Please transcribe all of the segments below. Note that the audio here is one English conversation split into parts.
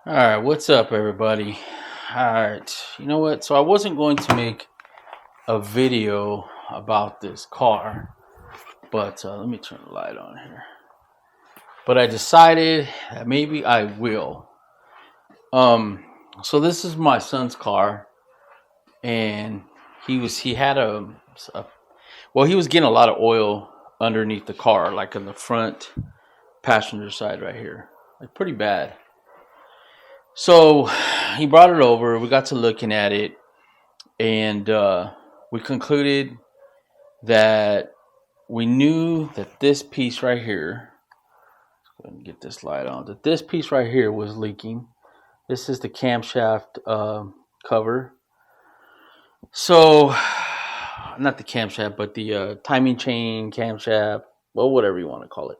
All right, what's up, everybody? All right, you know what? So I wasn't going to make a video about this car, but let me turn the light on here. But I decided that maybe I will. Um, so this is my son's car, and he had a well, he was getting a lot of oil underneath the car, like in the front passenger side right here, like pretty bad. So he brought it over. We got to looking at it, and we concluded that we knew that this piece right here, let's go ahead and get this light on, that this piece right here was leaking. This is the camshaft cover. So, not the camshaft, but the timing chain camshaft, well, whatever you want to call it.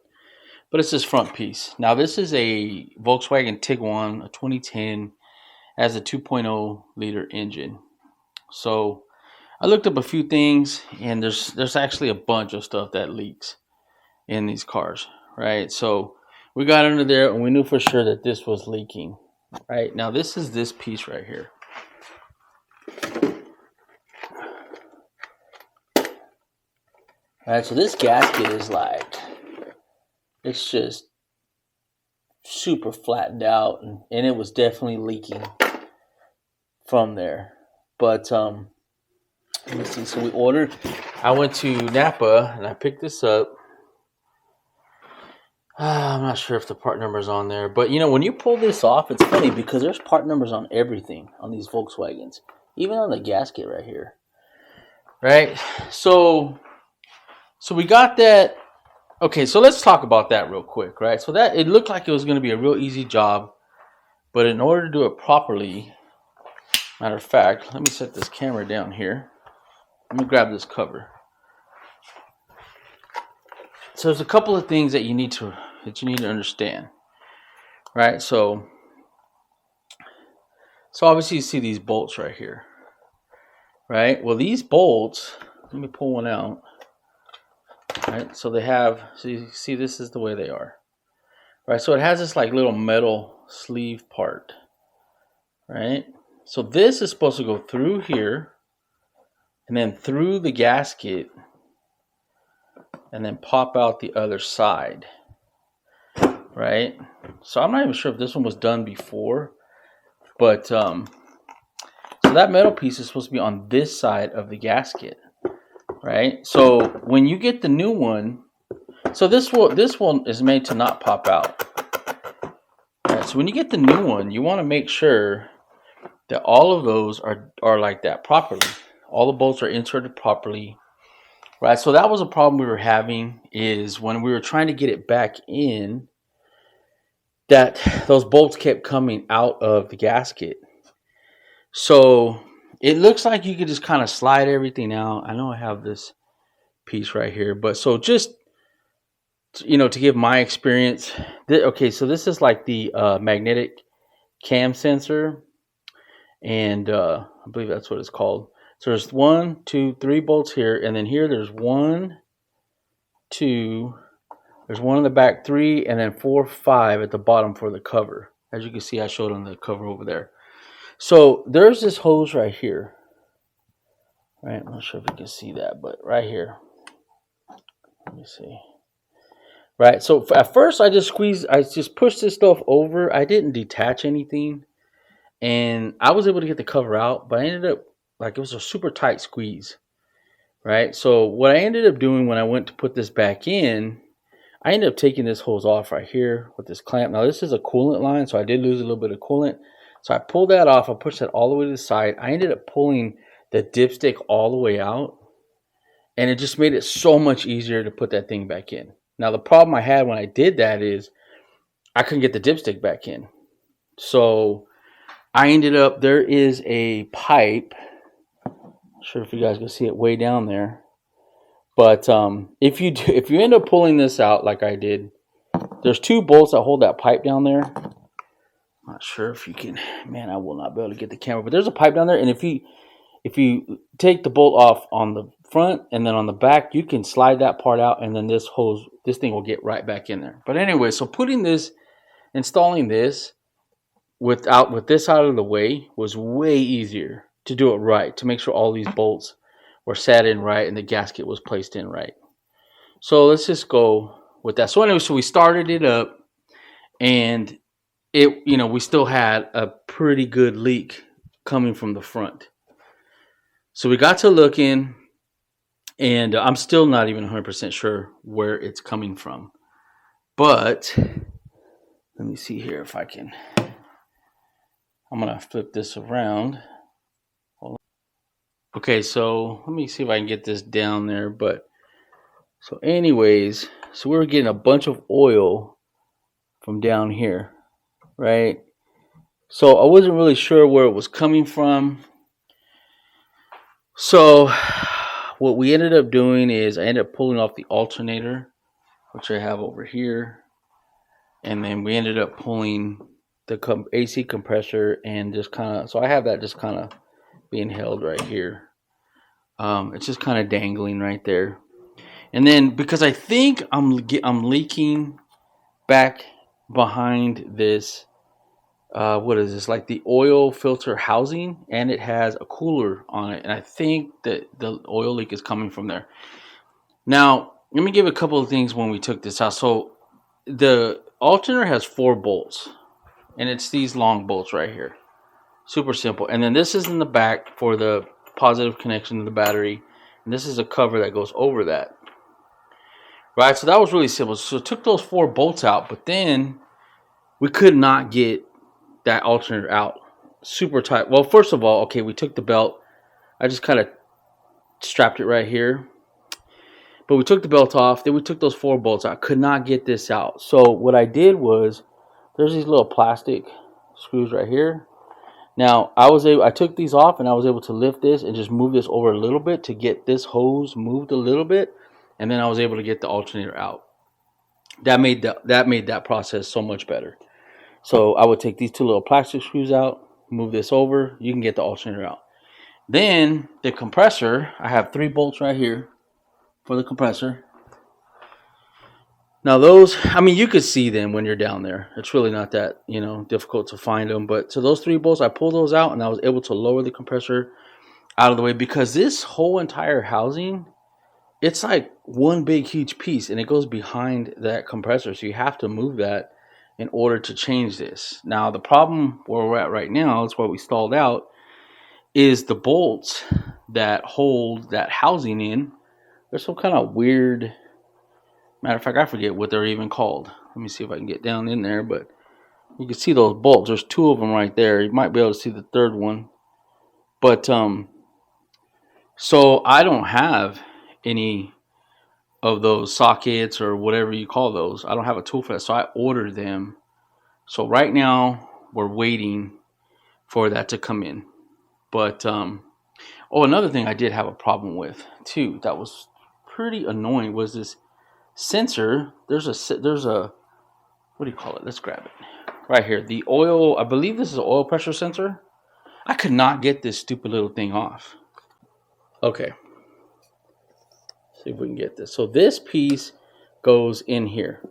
But it's this front piece. Now, this is a Volkswagen Tiguan, a 2010, has a 2.0 liter engine. So, I looked up a few things, and there's actually a bunch of stuff that leaks in these cars, right? So we got under there, and we knew for sure that this was leaking, right? Now this is this piece right here, right? So this gasket is like, it's just super flattened out, and it was definitely leaking from there. But let me see. So I went to Napa and I picked this up. I'm not sure if the part number's on there, but you know, when you pull this off, it's funny because there's part numbers on everything on these Volkswagens, even on the gasket right here, right? So we got that. Okay, so let's talk about that real quick, right? So that it looked like it was going to be a real easy job, but in order to do it properly, matter of fact, let me set this camera down here. Let me grab this cover. So there's a couple of things that you need to understand, right? So obviously you see these bolts right here, right? Well, these bolts, let me pull one out, right? So they have, so you see this is the way they are, right? So it has this like little metal sleeve part, right? So this is supposed to go through here and then through the gasket and then pop out the other side, right? So I'm not even sure if this one was done before, but so that metal piece is supposed to be on this side of the gasket, right? So when you get the new one, so this one is made to not pop out. Right, so when you get the new one, you want to make sure that all of those are like that properly. All the bolts are inserted properly, right? So that was a problem we were having, is when we were trying to get it back in, that those bolts kept coming out of the gasket. So it looks like you could just kind of slide everything out. I know I have this piece right here, but so just, you know, to give my experience, okay, so this is like the magnetic cam sensor, and I believe that's what it's called. So there's 1, 2, 3 bolts here, and then here there's 1, 2, there's one in the back, 3, and then 4, 5 at the bottom for the cover. As you can see, I showed on the cover over there. So there's this hose right here, right? I'm not sure if you can see that, but right here. Let me see. Right, so at first I just pushed this stuff over. I didn't detach anything, and I was able to get the cover out, but I ended up, like, it was a super tight squeeze, right? So what I ended up doing when I went to put this back in, I ended up taking this hose off right here with this clamp. Now this is a coolant line, so I did lose a little bit of coolant. So I pulled that off. I pushed that all the way to the side. I ended up pulling the dipstick all the way out, and it just made it so much easier to put that thing back in. Now the problem I had when I did that is I couldn't get the dipstick back in. So I ended up, there is a pipe. Not sure if you guys can see it way down there. But if you end up pulling this out like I did, there's 2 bolts that hold that pipe down there. I'm not sure if you can, man, I will not be able to get the camera, but there's a pipe down there, and if you take the bolt off on the front and then on the back, you can slide that part out, and then this thing will get right back in there. But anyway, so installing this with this out of the way was way easier to do it right, to make sure all these bolts were sat in right and the gasket was placed in right. So let's just go with that. So anyway, so we started it up, and it, we still had a pretty good leak coming from the front. So we got to looking, and I'm still not even 100% sure where it's coming from. But let me see here if I can. I'm going to flip this around. Okay, so let me see if I can get this down there. But so anyways, so we were getting a bunch of oil from down here, right? So I wasn't really sure where it was coming from. So what we ended up doing is I ended up pulling off the alternator, which I have over here. And then we ended up pulling the AC compressor and just kind of, so I have that just kind of being held right here. It's just kind of dangling right there. And then because I think I'm leaking back behind this, what is this, like the oil filter housing, and it has a cooler on it, and I think that the oil leak is coming from there. Now let me give a couple of things when we took this out. So the alternator has 4 bolts, and it's these long bolts right here, super simple. And then this is in the back for the positive connection to the battery, and this is a cover that goes over that, right? So that was really simple. So took those 4 bolts out, but then we could not get that alternator out. Super tight. Well, first of all, okay, we took the belt. I just kind of strapped it right here. But we took the belt off. Then we took those 4 bolts out. Could not get this out. So what I did was, there's these little plastic screws right here. Now, I took these off, and I was able to lift this and just move this over a little bit to get this hose moved a little bit. And then I was able to get the alternator out. That made that process so much better. So I would take these 2 little plastic screws out, move this over, you can get the alternator out. Then the compressor, I have 3 bolts right here for the compressor. Now those, I mean, you could see them when you're down there. It's really not that, difficult to find them. But so those 3 bolts, I pulled those out, and I was able to lower the compressor out of the way, because this whole entire housing, it's like one big huge piece, and it goes behind that compressor. So you have to move that in order to change this. Now the problem where we're at right now, is where we stalled out, is the bolts that hold that housing in. There's some kind of weird, matter of fact, I forget what they're even called. Let me see if I can get down in there, but you can see those bolts. There's 2 of them right there. You might be able to see the 3rd one. But so I don't have any of those sockets or whatever you call those. I don't have a tool for that, so I ordered them. So right now we're waiting for that to come in. But another thing I did have a problem with too, that was pretty annoying, was this sensor. There's a what do you call it? Let's grab it right here. The oil, I believe this is an oil pressure sensor. I could not get this stupid little thing off. Okay, see if we can get this. So this piece goes in here,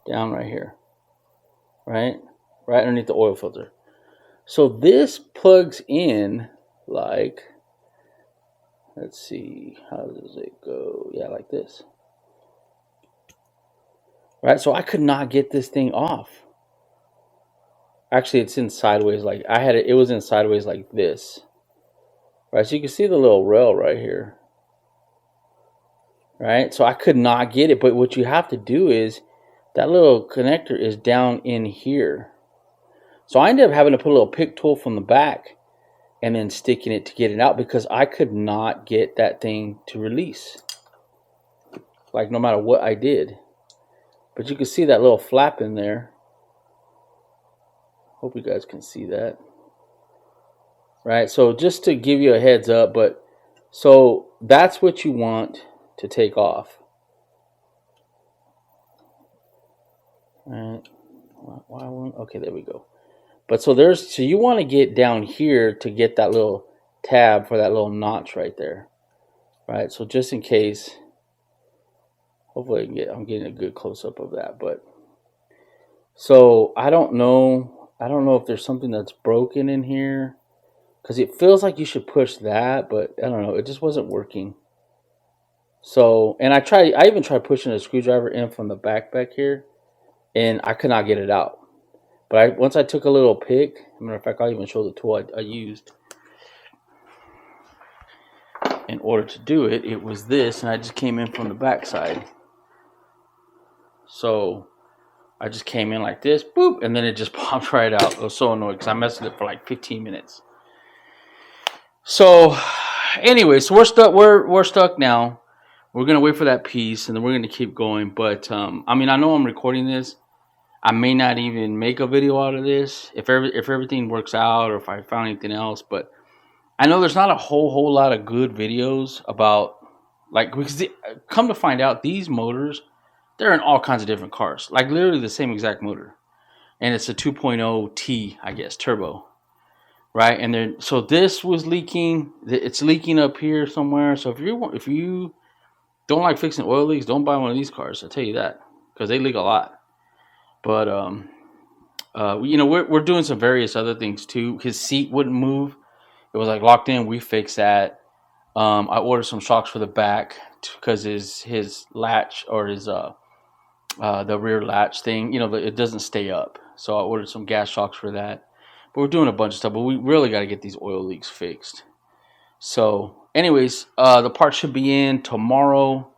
down right here, right underneath the oil filter. So this plugs in like, let's see, how does it go? Yeah, like this. Right, so I could not get this thing off. Actually, it's in sideways, like I had it. It was in sideways like this. Right, so you can see the little rail right here. Right, so I could not get it. But what you have to do is, that little connector is down in here. So I ended up having to put a little pick tool from the back and then sticking it to get it out, because I could not get that thing to release. Like, no matter what I did. But you can see that little flap in there. Hope you guys can see that. Right, so just to give you a heads up, but so that's what you want to take off. All right. Why won't? Okay, there we go. But so you want to get down here to get that little tab for that little notch right there. Right, so just in case, hopefully I'm getting a good close up of that. But so I don't know I don't know if there's something that's broken in here. Because it feels like you should push that, but I don't know. It just wasn't working. So, and I even tried pushing a screwdriver in from the back here, and I could not get it out. But once I took a little pick, as a matter of fact, I'll even show the tool I used in order to do it. It was this, and I just came in from the back side. So I just came in like this, boop, and then it just popped right out. It was so annoying because I messed with it for like 15 minutes. So, anyway, so we're stuck now. We're gonna wait for that piece, and then we're gonna keep going. But I mean, I know I'm recording this. I may not even make a video out of this if everything works out, or if I found anything else. But I know there's not a whole lot of good videos about, like, because come to find out, these motors, they're in all kinds of different cars, like literally the same exact motor, and it's a 2.0 T, I guess, turbo. Right, and then so this was leaking. It's leaking up here somewhere. So if you don't like fixing oil leaks, don't buy one of these cars. I'll tell you that, because they leak a lot. But you know, we're doing some various other things too. His seat wouldn't move; it was like locked in. We fixed that. I ordered some shocks for the back because his latch, or his the rear latch thing, you know, it doesn't stay up. So I ordered some gas shocks for that. But we're doing a bunch of stuff, but we really got to get these oil leaks fixed. So, anyways, the part should be in tomorrow.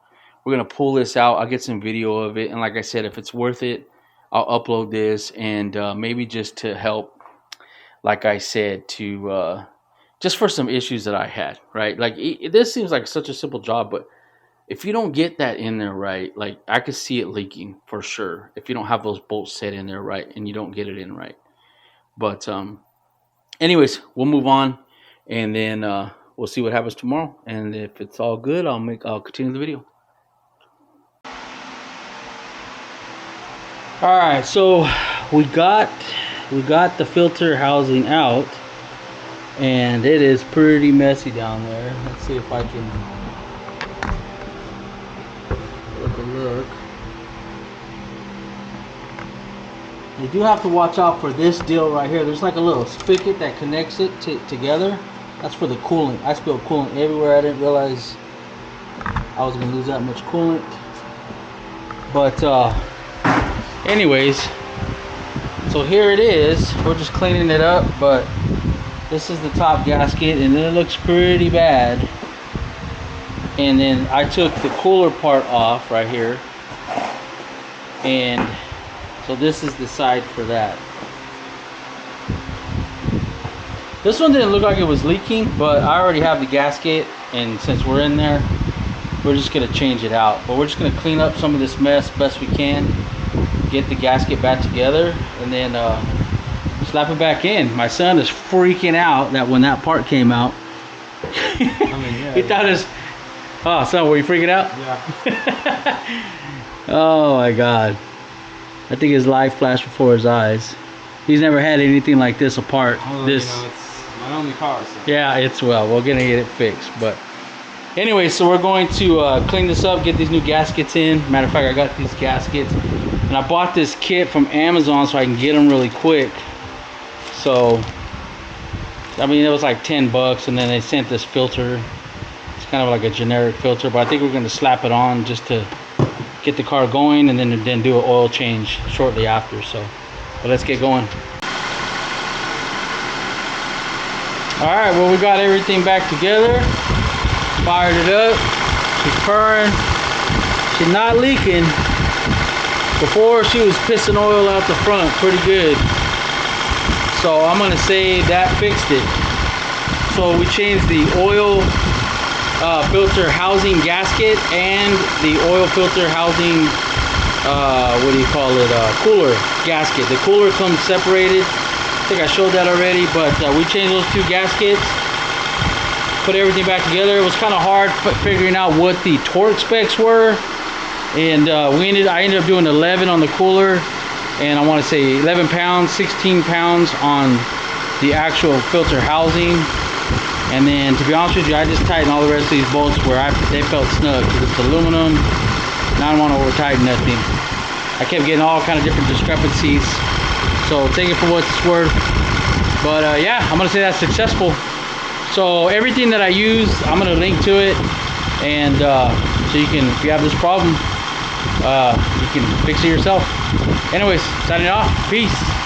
We're going to pull this out. I'll get some video of it. And like I said, if it's worth it, I'll upload this. And maybe just to help, like I said, to just for some issues that I had, right? Like, this seems like such a simple job, but if you don't get that in there right, like, I could see it leaking for sure. If you don't have those bolts set in there right and you don't get it in right. But anyways, we'll move on, and then we'll see what happens tomorrow. And if it's all good, I'll continue the video. All right, so we got the filter housing out, and it is pretty messy down there. Let's see if I can look. You do have to watch out for this deal right here. There's like a little spigot that connects it together. That's for the coolant. I spilled coolant everywhere. I didn't realize I was gonna lose that much coolant. But anyways, so here it is. We're just cleaning it up, but this is the top gasket, and it looks pretty bad. And then I took the cooler part off right here, and so this is the side for that. This one didn't look like it was leaking, but I already have the gasket, and since we're in there, we're just gonna change it out. But we're just gonna clean up some of this mess best we can, get the gasket back together, and then slap it back in. My son is freaking out that when that part came out, he thought it's, oh, son, were you freaking out? Yeah. Oh my God. I think his life flashed before his eyes. He's never had anything like this apart. Well, this, you know, it's my only car. So. yeah, we're gonna get it fixed. But anyway, so we're going to clean this up, get these new gaskets in. Matter of fact, I got these gaskets, and I bought this kit from Amazon so I can get them really quick. So, I mean, it was like $10, and then they sent this filter. It's kind of like a generic filter, but I think we're gonna slap it on just to get the car going, and then do an oil change shortly after. So, but let's get going. All right, well, we got everything back together, fired it up. She's purring. She's not leaking. Before, she was pissing oil out the front pretty good. So I'm gonna say that fixed it. So we changed the oil filter housing gasket and the oil filter housing cooler gasket. The cooler comes separated. I think I showed that already, but we changed those two gaskets, put everything back together. It was kind of hard figuring out what the torque specs were, and I ended up doing 11 on the cooler, and I want to say 11 pounds, 16 pounds on the actual filter housing. And then, to be honest with you, I just tightened all the rest of these bolts where they felt snug, because it's aluminum, and I don't want to over tighten nothing. I kept getting all kind of different discrepancies. So So take it for what it's worth. But yeah, I'm gonna say that's successful. So everything that I use, I'm gonna link to it, and so you can, if you have this problem, you can fix it yourself. Anyways, signing off. Peace.